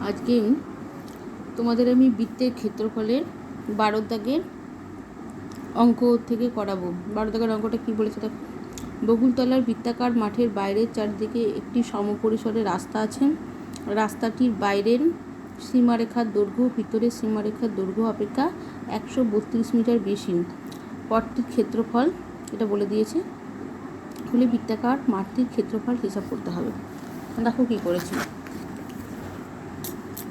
আজকে তোমাদের আমি বৃত্তের ক্ষেত্রফলের 12 দাগের অঙ্ক থেকে করাবো। 12 দাগের অঙ্কটা কি বলেছে দেখো। বকুলতলার বৃত্তাকার মাঠের বাইরের চারদিকে একটি সমপরিসরের রাস্তা আছে। রাস্তাটির বাইরের সীমারেখার দৈর্ঘ্য ভিতরের সীমারেখার দৈর্ঘ্য অপেক্ষা 132 মিটার বেশি। পথটির ক্ষেত্রফল এটা বলে দিয়েছে। হলে বৃত্তাকার মাঠটির ক্ষেত্রফল হিসাব করতে হবে। দেখো কি করেছি।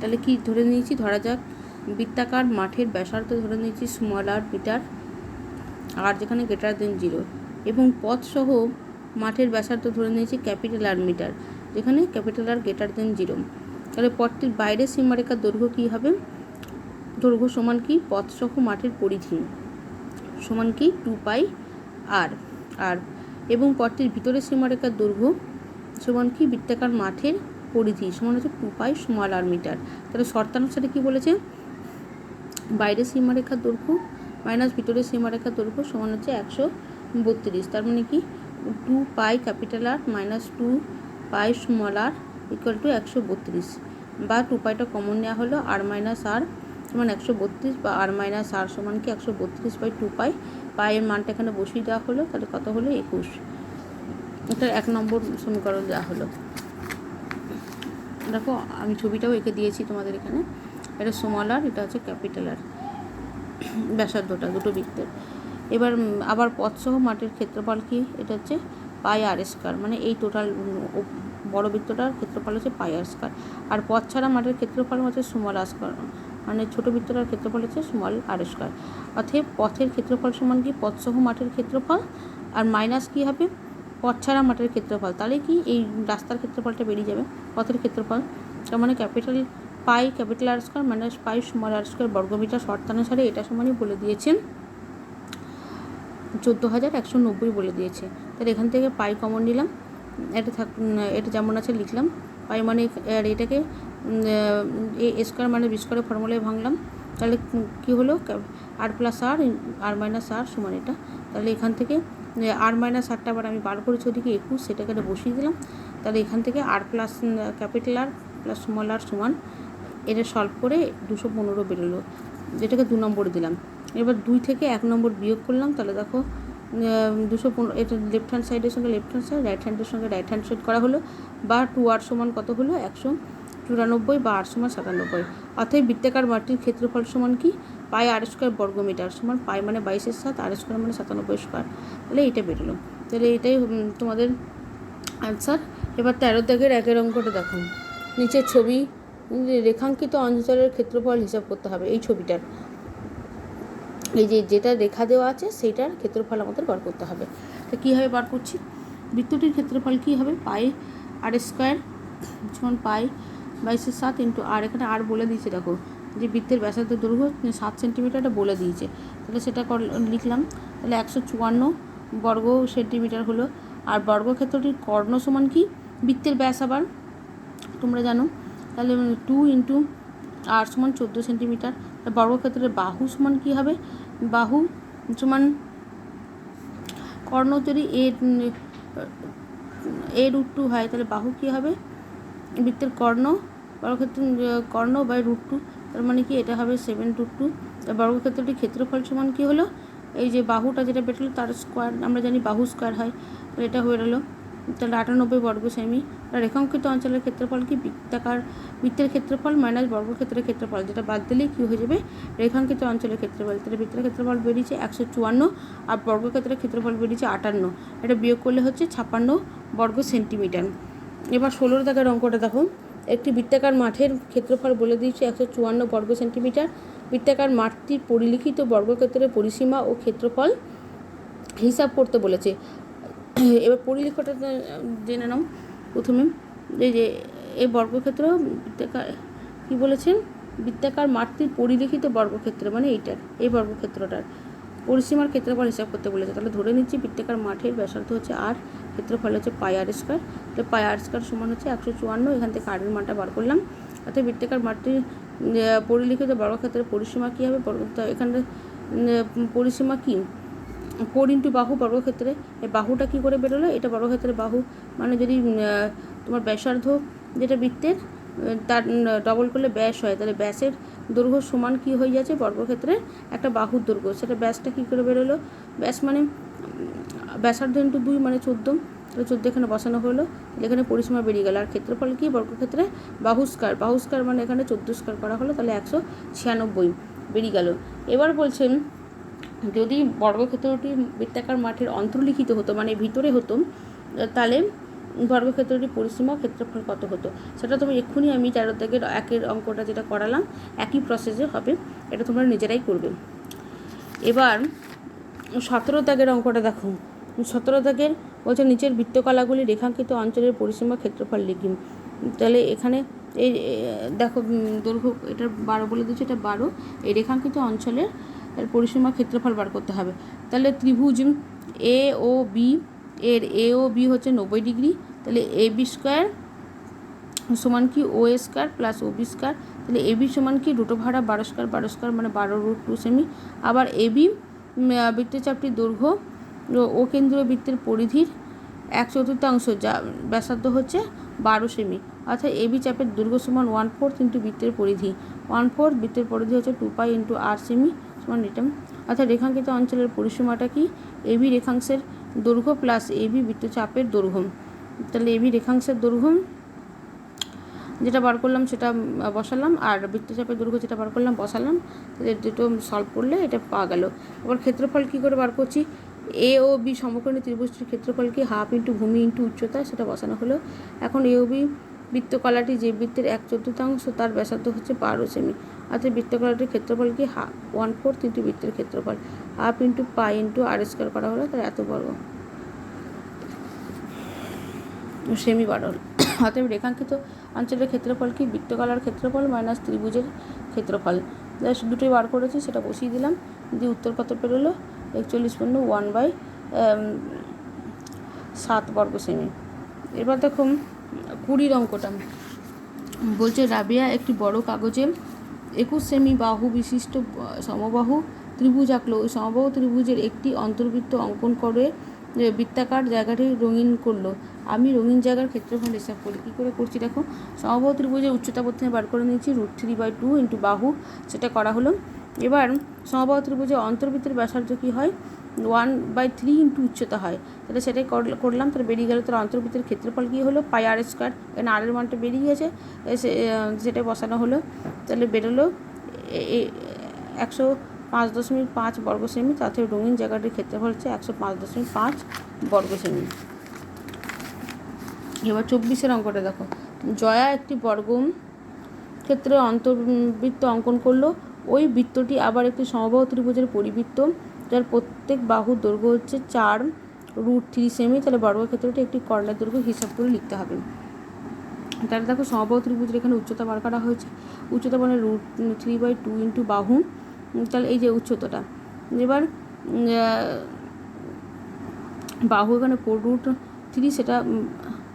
তাহলে কি ধরে নিয়েছি, ধরা যাক বৃত্তাকার মাঠের ব্যাসার্ধ ধরে নিয়েছি স্মল আর মিটার, আর যেখানে গ্রেটার দেন 0, এবং পথসহ মাঠের ব্যাসার্ধ ধরে নিয়েছি ক্যাপিটাল আর মিটার, যেখানে ক্যাপিটাল আর গ্রেটার দেন 0। তাহলে পথটির বাইরের সীমারেখার দৈর্ঘ্য কী হবে? দৈর্ঘ্য সমান কি পথসহ মাঠের পরিধি সমান কি 2π আর, এবং পথটির ভিতরের সীমারেখার দৈর্ঘ্য সমান কি বৃত্তাকার মাঠের পরিধি সমান হচ্ছে 2π স্মল আর মিটার। তাহলে শর্তানুসারে কি বলেছে? বাইরের সীমারেখার দৈর্ঘ্য মাইনাস ভিতরের সীমারেখার দৈর্ঘ্য সমান হচ্ছে 132। তার মানে কি 2π capital R minus 2π small R equal to 132, বা 2πটা কমন নেওয়া হলো আর মাইনাস আর সমান 132, বা আর মাইনাস আর সমান কি 132/2π। পায়ের মানটা এখানে বসিয়ে দেওয়া হলো, তাহলে কত হলো 21। এটা 1 নম্বর সমীকরণ দেওয়া হলো। দেখো আমি ছবিটাও এঁকে দিয়েছি তোমাদের এখানে। এটা স্মল আর, এটা হচ্ছে ক্যাপিটাল আর, ব্যাসার্ধটা দুটো বৃত্তের। এবার আবার পথসহ মাঠের ক্ষেত্রফল কি? এটা হচ্ছে পাই আর স্কয়ার, মানে এই টোটাল বড় বৃত্তটার ক্ষেত্রফল হচ্ছে পাই আর স্কয়ার। আর পথ ছাড়া মাঠের ক্ষেত্রফল হচ্ছে স্মল আর স্কয়ার, মানে ছোটো বৃত্তটার ক্ষেত্রফল হচ্ছে স্মল আর স্কয়ার। অতএব পথের ক্ষেত্রফল সমান কি পথসহ মাঠের ক্ষেত্রফল, আর মাইনাস কি হবে পথ ছাড়া মাঠের ক্ষেত্রফল। তাহলে কি এই রাস্তার ক্ষেত্রফলটা বেরিয়ে যাবে, পথের ক্ষেত্রফল। তার মানে capital pi capital R square minus pi small R square বর্গমিটার। শর্তানুসারে এটা সমানই বলে দিয়েছেন 14,190 বলে দিয়েছে। তাহলে এখান থেকে পাই কমন নিলাম, এটা যেমন আছে লিখলাম। পাই মানে আর এটাকে এ স্কয়ার মানে বি স্কয়ারের ফর্মুলায় ভাঙলাম। তাহলে কি হলো আর প্লাস আর, আর মাইনাস আর সমান এটা। তাহলে এখান থেকে আর মাইনাস আরটা আবার আমি বার করেছি ওদিকে 21, সেটাকে বসিয়ে দিলাম। তাহলে এখান থেকে R plus capital R plus small R সমান, এটা সলভ করে 215 বেরোলো, যেটাকে 2 নম্বরে দিলাম। এবার 2 থেকে 1 নম্বর বিয়োগ করলাম। তাহলে দেখো 215, এটা লেফট হ্যান্ড সাইডের সঙ্গে লেফট হ্যান্ড সাইড, রাইট হ্যান্ডের সঙ্গে রাইট হ্যান্ড সাইড করা হলো, বা 2r সমান কত হলো 194, বা r সমান 97। অর্থাৎ বৃত্তাকার মাঠটির ক্ষেত্রফল সমান কি পাই আর স্কয়ার বর্গমিটার সমান পাই মানে 22/7, আর স্কয়ার মানে 97 স্কয়ার। তাহলে এইটা বেরোলো। তাহলে এটাই তোমাদের আনসার। এবার 13 দাগের 1 অঙ্কটা দেখো। নিচের ছবি রেখাঙ্কিত অঞ্চলের ক্ষেত্রফল হিসাব করতে হবে। এই ছবিটার এই যেটা রেখা দেওয়া আছে সেইটার ক্ষেত্রফল আমাদের বার করতে হবে। তো কীভাবে বার করছি? বৃত্তটির ক্ষেত্রফল কী হবে? পাই আর স্কয়ার সমান পাই 22/7 ইন্টু আর, এখানে আর বলে দিয়েছে দেখো যে বৃত্তের ব্যাসার্ধ দৈর্ঘ্য 7 সেন্টিমিটারটা বলে দিয়েছে। তাহলে সেটা লিখলাম। তাহলে 154 বর্গ সেন্টিমিটার হলো। আর বর্গক্ষেত্রটির কর্ণ সমান কি বৃত্তের ব্যাস, আবার তোমরা জানো। তাহলে 2 ইন্টু আর সমান 14 সেন্টিমিটার। বর্গক্ষেত্রের বাহু সমান কী হবে? বাহু সমান কর্ণ যদি √2 হয়, তাহলে বাহু কী হবে? বৃত্তের কর্ণ, বর্গক্ষেত্রের কর্ণ বাই √2, তার মানে কি এটা হবে 7√2। বর্গক্ষেত্রটির ক্ষেত্রফল সমান কী হলো? এই যে বাহুটা যেটা বেরোলো তার স্কোয়ার, আমরা জানি বাহু স্কোয়ার হয়, তাহলে এটা হয়ে গেলো। তাহলে 98 বর্গ সেমি। রেখাঙ্কিত অঞ্চলের ক্ষেত্রফল কি বৃত্তের ক্ষেত্রফল মাইনাস বর্গক্ষেত্রের ক্ষেত্রফল, যেটা বাদ দিলেই কী হয়ে যাবে রেখাঙ্কিত অঞ্চলের ক্ষেত্রফল। তাহলে বৃত্তের ক্ষেত্রফল বেরিয়েছে 154, আর বর্গক্ষেত্রের ক্ষেত্রফল বেরিয়েছে 58। এটা বিয়োগ করলে হচ্ছে 56 বর্গ সেন্টিমিটার। এবার 16 দাগের অঙ্কটা দেখো। একটি বৃত্তাকার মাঠের ক্ষেত্রফল বলে দিয়েছে 154 বর্গ সেন্টিমিটার। বৃত্তাকার মাঠটির পরিলিখিত বর্গক্ষেত্রের পরিসীমা ও ক্ষেত্রফল হিসাব করতে বলেছে। এবার পরিলিখটা জেনে নাও প্রথমে। এই যে এই বর্গক্ষেত্র বৃত্তাকার কী বলেছেন? বৃত্তাকার মাঠটির পরিলিখিত বর্গক্ষেত্র, মানে এইটার এই বর্গক্ষেত্রটার পরিসীমার ক্ষেত্রফল হিসাব করতে বলেছে। তাহলে ধরে নিচ্ছি বৃত্তাকার মাঠের ব্যাসার্ধ হচ্ছে আর, ক্ষেত্রফল হচ্ছে পাই আর স্কয়ার। তাহলে পাই আর স্কয়ার সমান হচ্ছে 154, এখান থেকে আরের মানটা বার করলাম। অর্থাৎ বৃত্তাকার মাঠটির পরিলিখিত বর্গক্ষেত্রের পরিসীমা কী হবে? এখানে পরিসীমা কী 4 ইন্টু বাহু বর্গক্ষেত্রে, এই বাহুটা কী করে বেরোলো? এটা বর্গক্ষেত্রের বাহু, মানে যদি তোমার ব্যাসার্ধ যেটা বৃত্তের তার ডবল করলে ব্যাস হয়, তাহলে ব্যাসের দৈর্ঘ্য সমান কী হয়ে যাচ্ছে বর্গক্ষেত্রের একটা বাহুর দৈর্ঘ্য। সেটা ব্যাসটা কী করে বেরোলো, ব্যাস মানে ব্যাসার্ধ ইন্টু 2 মানে 14, তাহলে 14 এখানে বসানো হলো, এখানে পরিসীমা বেরিয়ে গেল। আর ক্ষেত্রফল কি বর্গক্ষেত্রে বাহুস্কার মানে এখানে 14 স্কয়ার করা হলো, তাহলে 196 বেরিয়ে গেল। এবার বলছেন যদি বর্গক্ষেত্রটি বৃত্তাকার মাঠের অন্তর্লিখিত হতো মানে ভিতরে হতো, তাহলে বর্গক্ষেত্রটির পরিসীমা ক্ষেত্রফল কত হতো। সেটা তুমি এক্ষুনি আমি 13 দাগের 1 অঙ্কটা যেটা করালাম একই প্রসেসে হবে, এটা তোমরা নিজেরাই করবে। এবার 17 দাগের অঙ্কটা দেখো। 17 দাগের বলছে নিচের বৃত্তকলাগুলি রেখাঙ্কিত অঞ্চলের পরিসীমা ক্ষেত্রফল লিখি। তাহলে এখানে এই দেখো দৈর্ঘ্য এটা 12 বলে দিচ্ছে, এটা 12। এই রেখাঙ্কিত অঞ্চলের পরিসীমা ক্ষেত্রফল বার করতে হবে। তাহলে ত্রিভুজ এ ও বি, এর এ ও বি হচ্ছে 90 ডিগ্রি, তাহলে এ বি স্কোয়ার সমান কি ও এ স্কোয়ার প্লাস ও বি স্কোয়ার, তাহলে এ বি সমান কি রুট ভাড়া 12 স্কোয়ার মানে 12√2 সেমি। আবার এ বি বৃত্তচাপটির দৈর্ঘ্য ও কেন্দ্রীয় বৃত্তের পরিধির 1/4 যা ব্যাসার্ধ হচ্ছে 12 সেমি, অর্থাৎ এ বি চাপের দৈর্ঘ্য সমান 1/4 ইন্টু বৃত্তের পরিধি, 1/4 বৃত্তের পরিধি হচ্ছে 2π ইন্টু r সেমি সমান রিটার্ন। অর্থাৎ রেখাঙ্কিত অঞ্চলের পরিসীমাটা কি এ বি রেখাংশের দৈর্ঘ্য প্লাস এ বি বৃত্তচাপের দৈর্ঘ্য। তাহলে এ বি রেখাংশের দৈর্ঘ্য যেটা বার করলাম সেটা বসালাম, আর বৃত্তচাপের দৈর্ঘ্য যেটা বার করলাম বসালাম, তাহলে দুটো সলভ করলে এটা পাওয়া গেল। এবার ক্ষেত্রফল কী করে বার করছি, এ ও বি সমকোণী ত্রিভুজটির ক্ষেত্রফল কি হাফ ইন্টু ভূমি ইন্টু উচ্চতা, সেটা বসানো হলো। এখন এ ও বি বৃত্তকলাটি যে বৃত্তের 1/4 তার ব্যাসার্ধ হচ্ছে 12 সেমি, অর্থাৎ বৃত্তকলাটির ক্ষেত্রফল কি 1/4 ইন্টু বৃত্তের ক্ষেত্রফল হাফ ইন্টু পাই ইন্টু আর স্কোয়ার করা হলো, তার এত বর্গ সেমি বার হল। অতএব রেখাঙ্কিত অঞ্চলের ক্ষেত্রফল কি বৃত্তকলার ক্ষেত্রফল মাইনাস ত্রিভুজের ক্ষেত্রফল, দুটোই বার করেছি, সেটা বসিয়ে দিলাম, দিয়ে উত্তর কত পেরোলো 41/1/7 বর্গ সেমি। এবার দেখো 20 অঙ্কটা বলছে রাবিয়া একটি বড় কাগজে 21 সেমি বাহু বিশিষ্ট সমবাহু ত্রিভুজ আঁকলো। ওই সমবাহু ত্রিভুজের একটি অন্তর্বৃত্ত অঙ্কন করে বৃত্তাকার জায়গাটি রঙিন করলো। আমি রঙিন জায়গার ক্ষেত্রফল হিসাব করি। কী করে করছি দেখো, সমবাহু ত্রিভুজের উচ্চতা প্রথমে বার করে নিয়েছি √3/2 ইন্টু বাহু, সেটা করা হলো। এবার সমবাহু ত্রিভুজের অন্তর্বৃত্তের ব্যাসার্ধ কী হয় 1/3 ইন্টু উচ্চতা হয়, তাহলে সেটাই করলাম, তাহলে বেরিয়ে গেল। তার অন্তর্বৃত্তের ক্ষেত্রফল কী হলো পাই আর স্কোয়ার, এখানে আরের মানটা বেরিয়ে গেছে, সেটাই বসানো হলো, তাহলে বেরোলো 105.5 বর্গ সেমি, তাতে রঙিন জায়গাটির ক্ষেত্রফল হচ্ছে 105.5 বর্গ সেমি। এবার 24 অঙ্কটা দেখো, জয়া একটি বর্গ ক্ষেত্রে অন্তর্বৃত্ত অঙ্কন করলো। ওই বৃত্তটি আবার একটি সমবাহু ত্রিভুজের পরিবৃত্ত, যার প্রত্যেক বাহুর দৈর্ঘ্য হচ্ছে 4√3 সেমি, তাহলে বর্গক্ষেত্রটি একটি কর্ণের দৈর্ঘ্য হিসাব করে লিখতে হবে। তাহলে দেখো সমবাহু ত্রিভুজের এখানে উচ্চতা বার করা হয়েছে, উচ্চতা মানে √3/2 ইন্টু বাহু, তাহলে এই যে উচ্চতাটা, এবার বাহু এখানে 4√3 সেটা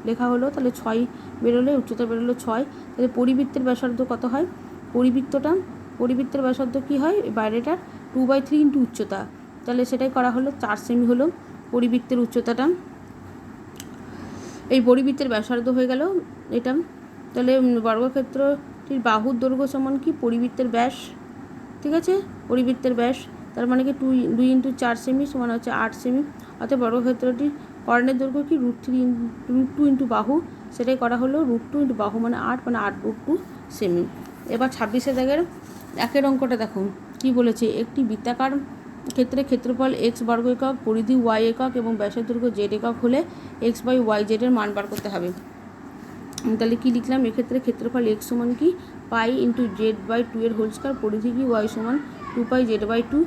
লেখা হলো, তাহলে 6 বেরোলে, উচ্চতা বেরোলো 6, তাহলে পরিবৃত্তের ব্যাসার্ধ কত হয়, পরিবৃত্তের ব্যাসার্ধ কী হয় বাইরেটার 2/3 ইন্টু উচ্চতা, তাহলে সেটাই করা হলো, 4 সেমি হলো পরিবৃত্তের উচ্চতাটা। এই পরিবৃত্তের ব্যাসার্ধ হয়ে গেল এটা, তাহলে বর্গক্ষেত্রটির বাহুর দৈর্ঘ্য সমান কি পরিবৃত্তের ব্যাস, ঠিক আছে, পরিবৃত্তের ব্যাস, তার মানে কি 2 ইন্টু 4 সেমি সমান হচ্ছে 8 সেমি, অর্থাৎ বর্গক্ষেত্রটির কর্ণের দৈর্ঘ্য কি √2 ইন্টু বাহু, সেটাই করা হলো, √2 ইন্টু বাহু মানে 8 মানে 8√2 সেমি। এবার 26 দাগের 1 অঙ্কটা দেখো কি বলেছে, একটি বৃত্তাকার ক্ষেত্রে ক্ষেত্রফল x বর্গ একক, পরিধি y একক এবং ব্যাসের দৈর্ঘ্য z একক হলে x/yz এর মান বার করতে হবে। তাহলে কি লিখলাম, এক্ষেত্রে ক্ষেত্রফল x সমান কি পাই ইন্টু z/2 এর হোল স্কয়ার, পরিধি কি y সমান 2π z/2,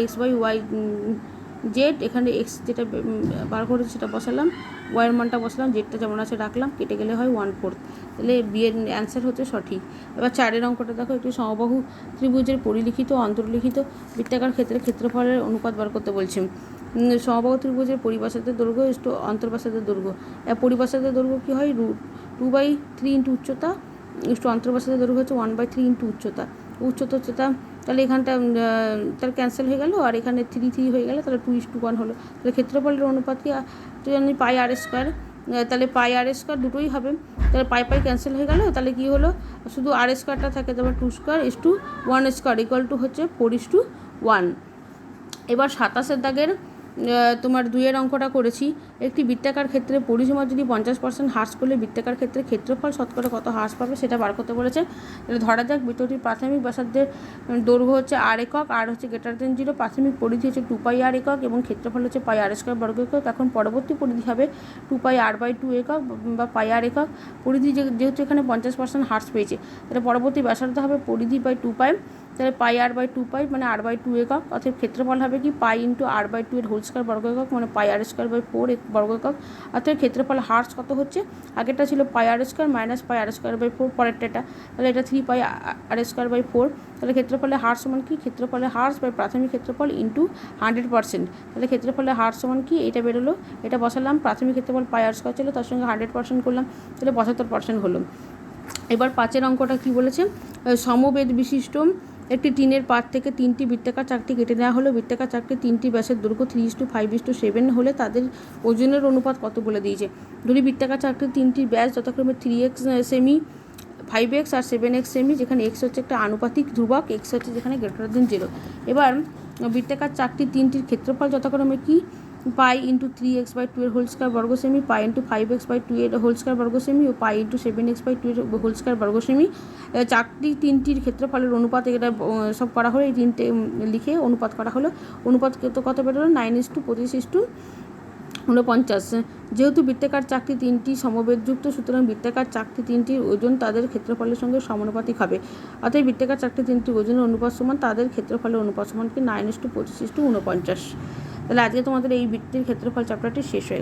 x/y z, এখানে x যেটা বার করেছি সেটা বসালাম, y এর মানটা বসালাম, জেডটা যেমন আছে রাখলাম, কেটে গেলে হয় 1/4, তাহলে বি এর অ্যান্সার হচ্ছে সঠিক। এবার 4 অঙ্কটা দেখো, একটি সমবাহু ত্রিভুজের পরিলিখিত অন্তর্লিখিত বৃত্তাকার ক্ষেত্রে ক্ষেত্রফলের অনুপাত বার করতে বলছি। সমবাহু ত্রিভুজের পরিব্যাসার্ধের দৈর্ঘ্য ইস্টু অন্তর্ব্যাসার্ধের দৈর্ঘ্য, পরিব্যাসার্ধের দৈর্ঘ্য কী হয় 2/3 ইন্টু উচ্চতা, ইস্টু অন্তর্ব্যাসার্ধের দৈর্ঘ্য হচ্ছে 1/3 ইন্টু উচ্চতা, উচ্চতা, তাহলে এখানটা তার ক্যান্সেল হয়ে গেল, আর এখানে 3 হয়ে গেল, তাহলে 2:1 হলো, তাহলে ক্ষেত্রফলের অনুপাত কি জানি পাই আর স্কোয়ার, তাহলে পাই আর স্কোয়ার দুটোই হবে, তাহলে পাই পাই ক্যান্সেল হয়ে গেল, তাহলে কী হলো, শুধু আর স্কোয়ারটা থাকে, তারপর 2 square is to 1 square equal to হচ্ছে 4:1। এবার 27 দাগের তোমার 2 অঙ্কটা করেছি। একটি বৃত্তাকার ক্ষেত্রে পরিসীমা যদি 50% হ্রাস করলে বৃত্তাকার ক্ষেত্রে ক্ষেত্রফল শতকরা কত হ্রাস পাবে সেটা বার করতে বলেছে। তাহলে ধরা যাক বৃত্তটির প্রাথমিক ব্যাসার্ধের দৈর্ঘ্য হচ্ছে r একক, আর হচ্ছে >0, প্রাথমিক পরিধি হচ্ছে 2πr একক এবং ক্ষেত্রফল হচ্ছে πr² বর্গ একক। এখন পরবর্তী পরিধি হবে 2πr/2 একক বা πr একক। পরিধি যেহেতু এখানে 50% হ্রাস পেয়েছে, তাহলে পরবর্তী ব্যাসার্ধ হবে পরিধি বাই 2π, তাহলে πr/2π মানে r/2 একক। অর্থাৎ ক্ষেত্রফল হবে কি π × r/2 এর হোল স্কয়ার বর্গ একক মানে πr²/4 বর্গ একক। অর্থাৎ ক্ষেত্রফল হ্রাস কত হচ্ছে, আগেরটা ছিল πr² মাইনাস πr²/4, পরেরটা এটা, তাহলে এটা 3πr²/4। তাহলে ক্ষেত্রফলের হার সমান কি, ক্ষেত্রফলের হার বাই প্রাথমিক ক্ষেত্রফল ইন্টু 100%। তাহলে ক্ষেত্রফলের হার সমান কি, এটা বেরোলো, এটা বসালাম, প্রাথমিক ক্ষেত্রফল πr² ছিল, তার সঙ্গে 100% করলাম, তাহলে 75% হলো। এবার 5 অঙ্কটা কি বলেছে, সমবেদ বিশিষ্ট একটি টিনের পাত থেকে 3টি বৃত্তাকার চাকতি কেটে নেওয়া হলো। বৃত্তাকার চাকতি 3টি ব্যাসের দৈর্ঘ্য 3:5:7 হলে তাদের ওজনের অনুপাত কত বলে দিয়েছে। ধরি বৃত্তাকার চাকতি 3টির ব্যাস যথাক্রমে 3x সেমি, 5x আর 7x সেমি, যেখানে x হচ্ছে একটা আনুপাতিক ধ্রুবক, x হচ্ছে যেখানে >0। এবার বৃত্তাকার চাকতি 3টির ক্ষেত্রফল যথাক্রমে কি, π × 3x/2 এর হোল স্কয়ার বর্গ সেমি, π × 5x/2 এর হোল স্কয়ার বর্গ সেমি ও π × 7x/2 এর হোল স্কয়ার বর্গ সেমি। চাকতি 3টির ক্ষেত্রফলের অনুপাত এটা সব করা হলো, এই 3টে লিখে অনুপাত করা হলো। অনুপাত কত বেরোলো, 9:25:49। যেহেতু বৃত্তাকার চাকতি 3টি সমবেতযুক্ত, সুতরাং বৃত্তাকার চাকতি 3টির ওজন তাদের ক্ষেত্রফলের সঙ্গে সমানুপাতিক হবে। অর্থাৎ বৃত্তাকার চাকতি 3টির ওজনের অনুপাত সমান তাদের ক্ষেত্রফলের অনুপাত সমান কি 9:25:49। তাহলে আজকে তোমাদের এই বৃত্তের ক্ষেত্রফল চ্যাপ্টারটি শেষ হয়ে গেল।